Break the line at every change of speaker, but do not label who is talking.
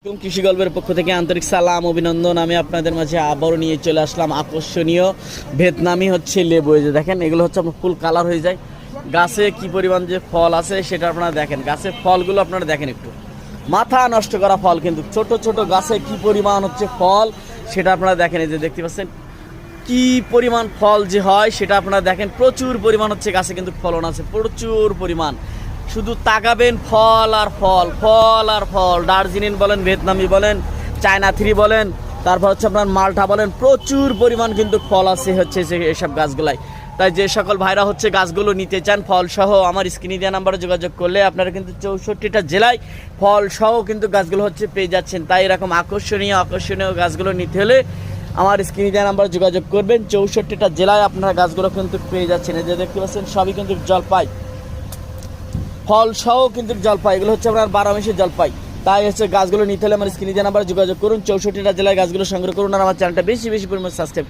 কৃষি গল্পের পক্ষ থেকে আন্তরিক সালাম অভিনন্দন। আমি আপনাদের মাঝে আবারও নিয়ে চলে আসলাম আকর্ষণীয় ভিয়েতনামি লেবু। এই যে দেখেন, এগুলো হচ্ছে আপনার ফুল কালার হয়ে যায়। গাছে কি পরিমাণ যে ফল আছে সেটা আপনারা দেখেন। গাছের ফলগুলো আপনারা দেখেন, একটু মাথা নষ্ট করা ফল, কিন্তু ছোট ছোট গাছে কি পরিমাণ হচ্ছে ফল সেটা আপনারা দেখেন। এই যে দেখতে পাচ্ছেন কি পরিমাণ ফল যে হয় সেটা আপনারা দেখেন। প্রচুর পরিমাণ হচ্ছে গাছে কিন্তু ফলন আছে, প্রচুর পরিমাণ। শুধু তাকাবেন ফল আর ফল, ফল আর ফল। দার্জিলিং বলেন, ভিয়েতনামি বলেন, চায়না থ্রি বলেন, তারপর হচ্ছে আপনার মালটা বলেন, প্রচুর পরিমাণ কিন্তু ফল আছে হচ্ছে এসব গাছগুলাই। তাই যে সকল ভাইরা হচ্ছে গাছগুলো নিতে চান ফল সহ, আমার স্ক্রিনে দেওয়া নাম্বারে যোগাযোগ করলে আপনারা কিন্তু 64টা জেলায় ফল সহ কিন্তু গাছগুলো হচ্ছে পেয়ে যাচ্ছেন। তাই এরকম আকর্ষণীয় গাছগুলো নিতে হলে আমার স্ক্রিনে দেওয়া নাম্বারে যোগাযোগ করবেন। 64টা জেলায় আপনারা গাছগুলো কিন্তু পেয়ে যাচ্ছেন। এই যে দেখতে পাচ্ছেন সবই কিন্তু জলপাই, ফল সহ কিন্তু জলপাই। এগুলো হচ্ছে আপনার 12 মাসের জলপাই। তাই হচ্ছে গাছগুলো নিতে হলে আমার স্ক্রিনে দেওয়া নাম্বারে যোগাযোগ করুন। 64টা জেলায় গাছগুলো সংগ্রহ করুন আর আমার চ্যানেলটা বেশি বেশি পরিমাণে সাবস্ক্রাইব